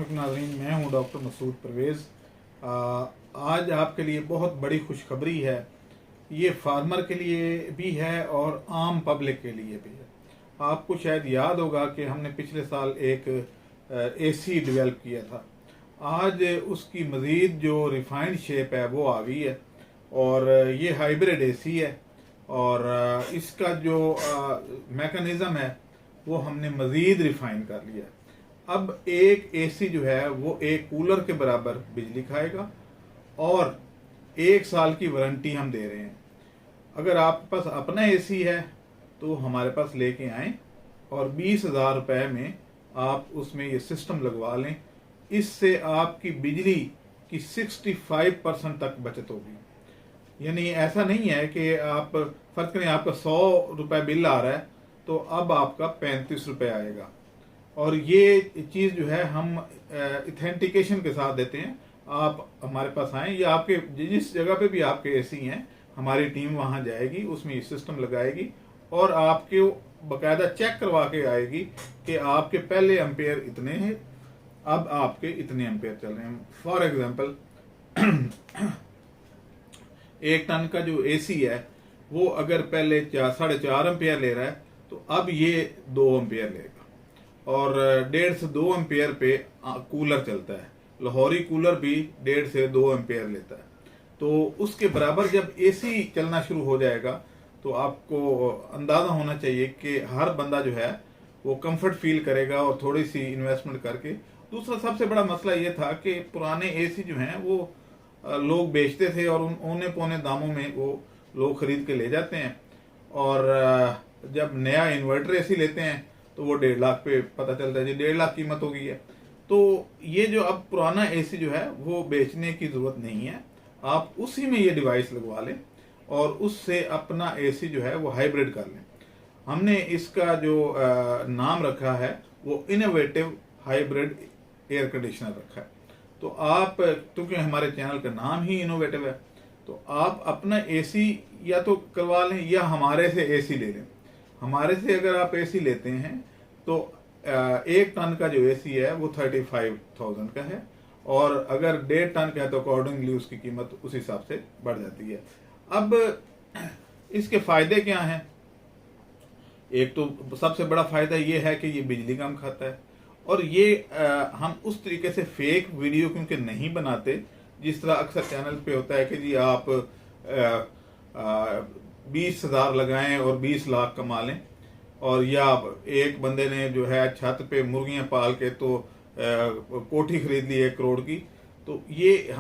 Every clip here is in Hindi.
वालेकुम नाज़रीन, मैं हूं डॉक्टर मसूद परवेज़। आज आपके लिए बहुत बड़ी खुशखबरी है। ये फार्मर के लिए भी है और आम पब्लिक के लिए भी है। आपको शायद याद होगा कि हमने पिछले साल एक एसी डेवलप किया था। आज उसकी मज़ीद जो रिफाइंड शेप है वो आ गई है और ये हाइब्रिड एसी है और इसका जो मैकेनिज़्म है वो हमने मज़ीद रिफाइन कर लिया है। अब एक एसी जो है वो एक कूलर के बराबर बिजली खाएगा और 1 साल की वारंटी हम दे रहे हैं। अगर आपके पास अपना एसी है तो हमारे पास लेके आएं और 20,000 रुपये में आप उसमें ये सिस्टम लगवा लें। इससे आपकी बिजली की 65% तक बचत होगी। यानी ऐसा नहीं है कि आप फर्ज करें आपका 100 रुपये बिल आ रहा है तो अब आपका 35 रुपये आएगा। और ये चीज़ जो है हम इथेंटिकेशन के साथ देते हैं। आप हमारे पास आएँ या आपके जिस जगह पे भी आपके एसी हैं, हमारी टीम वहाँ जाएगी, उसमें ये सिस्टम लगाएगी और आपके बाकायदा चेक करवा के आएगी कि आपके पहले एम्पेयर इतने हैं, अब आपके इतने एम्पेयर चल रहे हैं। फॉर एग्जांपल 1 टन का जो एसी है वो अगर पहले 4.5 एम्पेयर ले रहा है तो अब ये 2 एम्पेयर लेगा और 1.5 से 2 एम्पेयर पे कूलर चलता है। लाहौरी कूलर भी 1.5 से 2 एम्पेयर लेता है। तो उसके बराबर जब एसी चलना शुरू हो जाएगा तो आपको अंदाजा होना चाहिए कि हर बंदा जो है वो कंफर्ट फील करेगा और थोड़ी सी इन्वेस्टमेंट करके। दूसरा सबसे बड़ा मसला ये था कि पुराने एसी जो हैं वो लोग बेचते थे और औने पौने दामों में वो लोग खरीद के ले जाते हैं और जब नया इन्वर्टर एसी लेते हैं तो वो 1.5 लाख पे पता चलता है जी 1.5 लाख कीमत हो गई है। तो ये जो अब पुराना एसी जो है वो बेचने की जरूरत नहीं है, आप उसी में ये डिवाइस लगवा लें और उससे अपना एसी जो है वो हाइब्रिड कर लें। हमने इसका जो नाम रखा है वो इनोवेटिव हाइब्रिड एयर कंडीशनर रखा है। तो आप क्योंकि हमारे चैनल का नाम ही इनोवेटिव है तो आप अपना एसी या तो करवा लें या हमारे से एसी ले लें। हमारे से अगर आप एसी लेते हैं तो 1 टन का जो एसी है वो 35,000 का है और अगर 1.5 टन का है तो अकॉर्डिंगली उसकी कीमत उस हिसाब से बढ़ जाती है। अब इसके फायदे क्या हैं? एक तो सबसे बड़ा फायदा ये है कि ये बिजली कम खाता है और ये हम उस तरीके से फेक वीडियो क्योंकि नहीं बनाते जिस तरह अक्सर चैनल पे होता है कि जी आप 20,000 लगाएं और 20 लाख कमा लें, और या एक बंदे ने जो है छत पे मुर्गियां पाल के तो कोठी खरीद ली 1 करोड़ की। तो ये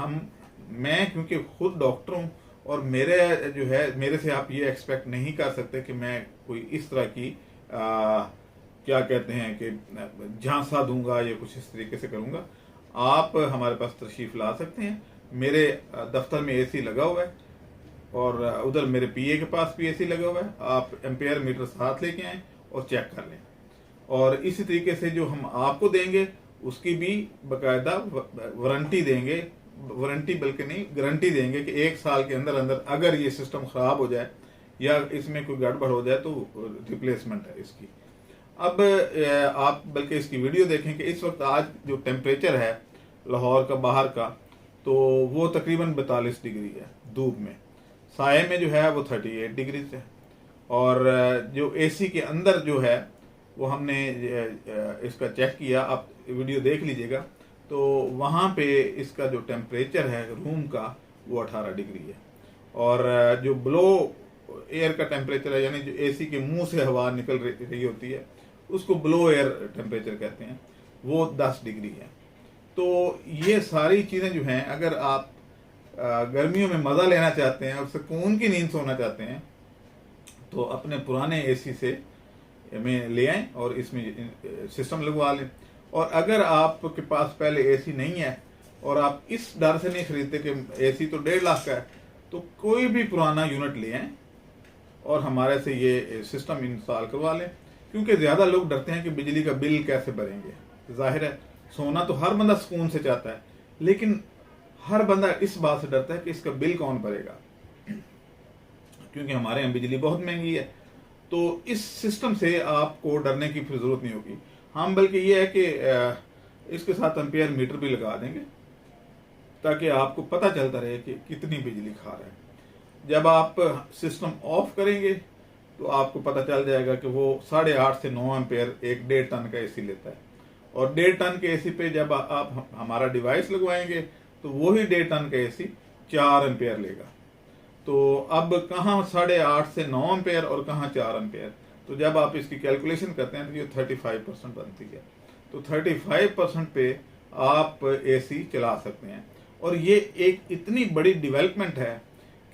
मैं क्योंकि खुद डॉक्टर हूं और मेरे जो है मेरे से आप ये एक्सपेक्ट नहीं कर सकते कि मैं कोई इस तरह की क्या कहते हैं कि झांसा दूंगा या कुछ इस तरीके से करूंगा। आप हमारे पास तशरीफ ला सकते हैं। मेरे दफ्तर में एसी लगा हुआ है और उधर मेरे पीए के पास भी एसी लगा हुआ है। आप एम्पेयर मीटर साथ लेके आएं और चेक कर लें और इसी तरीके से जो हम आपको देंगे उसकी भी बाकायदा वारंटी देंगे, वारंटी बल्कि नहीं गारंटी देंगे कि 1 साल के अंदर अंदर अगर ये सिस्टम खराब हो जाए या इसमें कोई गड़बड़ हो जाए तो रिप्लेसमेंट है इसकी। अब आप बल्कि इसकी वीडियो देखें कि इस वक्त आज जो टेम्परेचर है लाहौर का बाहर का तो वो तकरीबन 42 डिग्री है धूप में। साये में जो है वो 38 डिग्री है और जो एसी के अंदर जो है वो हमने इसका चेक किया, आप वीडियो देख लीजिएगा तो वहाँ पे इसका जो टेम्परेचर है रूम का वो 18 डिग्री है और जो ब्लो एयर का टेम्परेचर है यानी जो एसी के मुंह से हवा निकल रही होती है उसको ब्लो एयर टेम्परेचर कहते हैं, वो 10 डिग्री है। तो ये सारी चीज़ें जो हैं अगर आप गर्मियों में मज़ा लेना चाहते हैं और सुकून की नींद सोना चाहते हैं तो अपने पुराने एसी से में ले आएं और इसमें सिस्टम लगवा लें। और अगर आपके पास पहले एसी नहीं है और आप इस डर से नहीं खरीदते कि एसी तो 1.5 लाख का है तो कोई भी पुराना यूनिट ले आएं और हमारे से ये सिस्टम इंस्टॉल करवा लें। क्योंकि ज़्यादा लोग डरते हैं कि बिजली का बिल कैसे भरेंगे। जाहिर है सोना तो हर बंदा सुकून से चाहता है लेकिन हर बंदा इस बात से डरता है कि इसका बिल कौन भरेगा क्योंकि हमारे यहाँ बिजली बहुत महंगी है। तो इस सिस्टम से आपको डरने की फिर जरूरत नहीं होगी। हम बल्कि ये है कि इसके साथ एम्पियर मीटर भी लगा देंगे ताकि आपको पता चलता रहे कि कितनी बिजली खा रहा है। जब आप सिस्टम ऑफ करेंगे तो आपको पता चल जाएगा कि वो 8.5 से 9 एम्पियर एक 1.5 टन का एसी लेता है, और 1.5 टन के एसी पे जब आप हमारा डिवाइस लगवाएंगे तो वही 1.5 टन का एसी 4 एम्पियर लेगा। तो अब कहाँ 8.5 से 9 एम्पियर और कहाँ 4 एम्पियर, तो जब आप इसकी कैलकुलेशन करते हैं तो ये 35% बनती है। तो 35% पे आप एसी चला सकते हैं, और ये एक इतनी बड़ी डेवलपमेंट है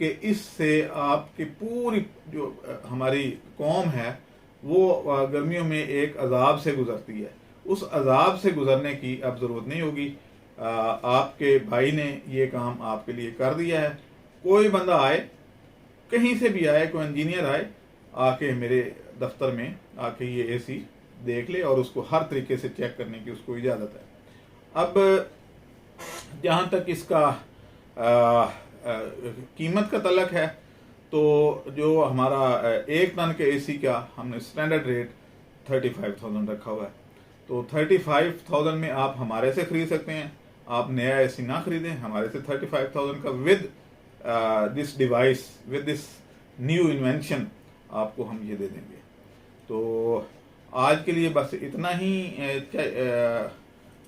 कि इससे आपकी पूरी जो हमारी कौम है वो गर्मियों में एक अजाब से गुजरती है, उस अजाब से गुजरने की अब ज़रूरत नहीं होगी। आपके भाई ने ये काम आपके लिए कर दिया है। कोई बंदा आए, कहीं से भी आए, कोई इंजीनियर आए, आके मेरे दफ्तर में आके ये एसी देख ले और उसको हर तरीके से चेक करने की उसको इजाज़त है। अब जहाँ तक इसका कीमत का तल्लक है, तो जो हमारा 1 टन के एसी का हमने स्टैंडर्ड रेट 35,000 रखा हुआ है। तो 35,000 में आप हमारे से खरीद सकते हैं। आप नया एसी ना खरीदें, हमारे से 35,000 का with this device, with this new invention आपको हम ये दे देंगे। तो आज के लिए बस इतना ही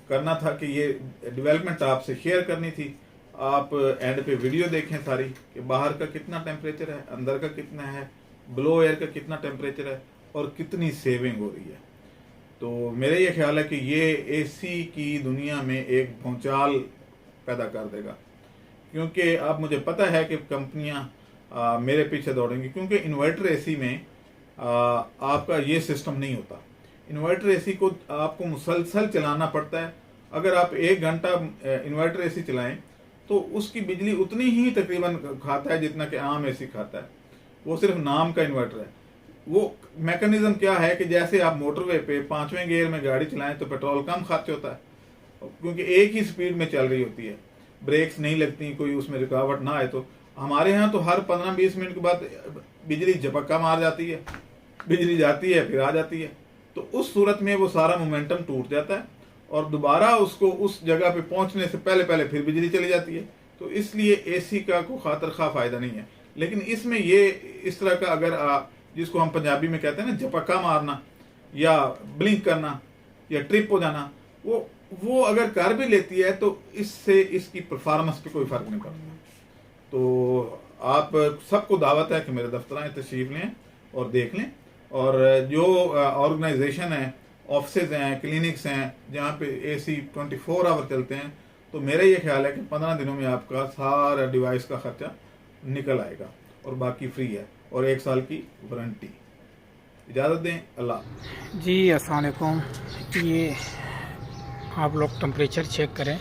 करना था कि ये डेवलपमेंट आपसे शेयर करनी थी। आप एंड पे वीडियो देखें सारी कि बाहर का कितना टेम्परेचर है, अंदर का कितना है, ब्लो एयर का कितना टेम्परेचर है और कितनी सेविंग हो रही है। तो मेरा ये ख्याल है कि ये एसी की दुनिया में एक भूचाल पैदा कर देगा, क्योंकि अब मुझे पता है कि कंपनियां मेरे पीछे दौड़ेंगी, क्योंकि इन्वर्टर एसी में आपका ये सिस्टम नहीं होता। इन्वर्टर एसी को आपको मुसलसल चलाना पड़ता है। अगर आप 1 घंटा इन्वर्टर एसी चलाएं तो उसकी बिजली उतनी ही तकरीबन खाता है जितना कि आम एसी खाता है। वो सिर्फ नाम का इन्वर्टर है। वो मैकेनिज्म क्या है कि जैसे आप मोटरवे पे 5वें गियर में गाड़ी चलाएं तो पेट्रोल कम खर्च होता है, क्योंकि एक ही स्पीड में चल रही होती है, ब्रेक्स नहीं लगती, कोई उसमें रुकावट ना आए। तो हमारे यहाँ तो हर 15-20 मिनट के बाद बिजली झपक्का मार जाती है, बिजली जाती है फिर आ जाती है। तो उस सूरत में वो सारा मोमेंटम टूट जाता है और दोबारा उसको उस जगह पे पहुंचने से पहले पहले फिर बिजली चली जाती है। तो इसलिए एसी का कोई खातर खा फायदा नहीं है। लेकिन इसमें ये इस तरह का अगर जिसको हम पंजाबी में कहते हैं ना झपक्का मारना या ब्लिंक करना या ट्रिप हो जाना, वो अगर कर भी लेती है तो इससे इसकी परफॉर्मेंस पे कोई फर्क नहीं पड़ता। तो आप सबको दावत है कि मेरे दफ्तर आए, तशरीफ लें और देख लें। और जो ऑर्गेनाइजेशन है, ऑफिस हैं, क्लिनिक्स हैं जहाँ पे एसी 24 आवर चलते हैं, तो मेरा ये ख्याल है कि 15 दिनों में आपका सारा डिवाइस का खर्चा निकल आएगा और बाकी फ्री है और 1 साल की वारंटी। इजाज़त दें, अल्लाह। जी अस्सलाम वालेकुम। ये आप लोग टेम्परेचर चेक करें,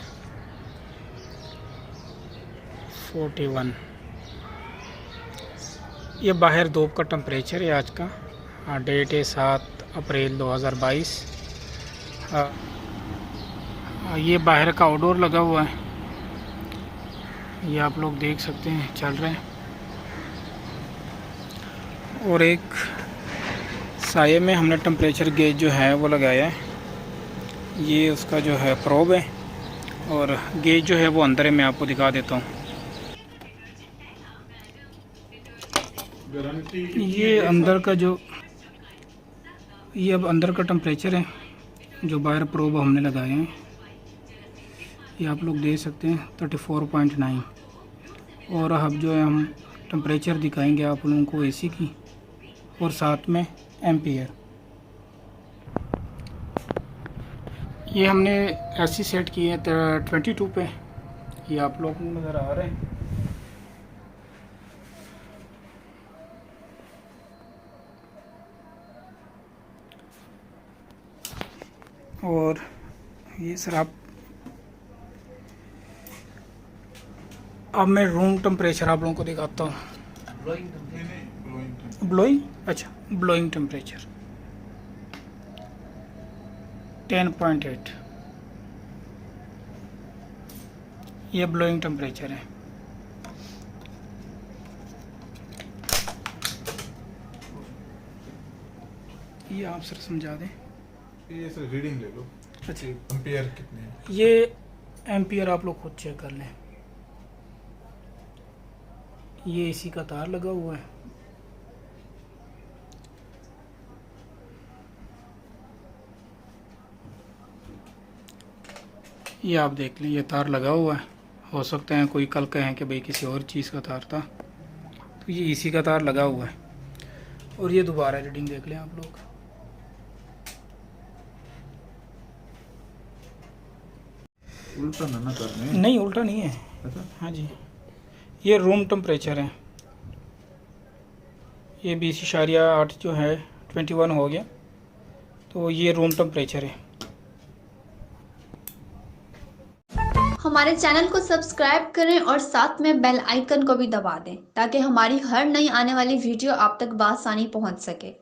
41। ये बाहर धूप का टेम्परेचर है आज का। डेट है 7 अप्रैल 2022। ये बाहर का आउटडोर लगा हुआ है, ये आप लोग देख सकते हैं चल रहे हैं। और एक साये में हमने टेम्परेचर गेज जो है वो लगाया है। ये उसका जो है प्रोब है और गेज जो है वो अंदर है, मैं आपको दिखा देता हूँ। ये अंदर का जो ये अब अंदर का टेम्परेचर है जो बाहर प्रोब हमने लगाए हैं। ये आप लोग देख सकते हैं 34.9। और अब जो है हम टेम्परेचर दिखाएंगे आप लोगों को एसी की और साथ में एम्पियर। ये हमने एसी सेट की है 22 पे, ये आप लोग नज़र आ रहे हैं। और ये सर अब मैं रूम टेम्परेचर आप लोगों को दिखाता हूँ। ब्लोइंग, अच्छा ब्लोइंग टेम्परेचर 10.8, ये ब्लोइंग टेम्परेचर है। ये आप सर समझा दें। ये सर रीडिंग ले लो। अच्छा, एम्पियर कितने हैं? ये एम्पियर आप लोग खुद चेक कर लें। ये एसी का तार लगा हुआ है, ये आप देख लें, ये तार लगा हुआ है। हो सकता है कोई कल कहें कि भाई किसी और चीज़ का तार था, तो ये एसी का तार लगा हुआ है। और ये दोबारा रीडिंग देख लें आप लोग। उल्टा ना करने। नहीं, उल्टा नहीं है। अच्छा। हाँ जी, ये रूम टेम्परेचर है। ये 20.8 जो है 21 हो गया, तो ये रूम टेम्परेचर है। हमारे चैनल को सब्सक्राइब करें और साथ में बेल आइकन को भी दबा दें ताकि हमारी हर नई आने वाली वीडियो आप तक बआसानी पहुंच सके।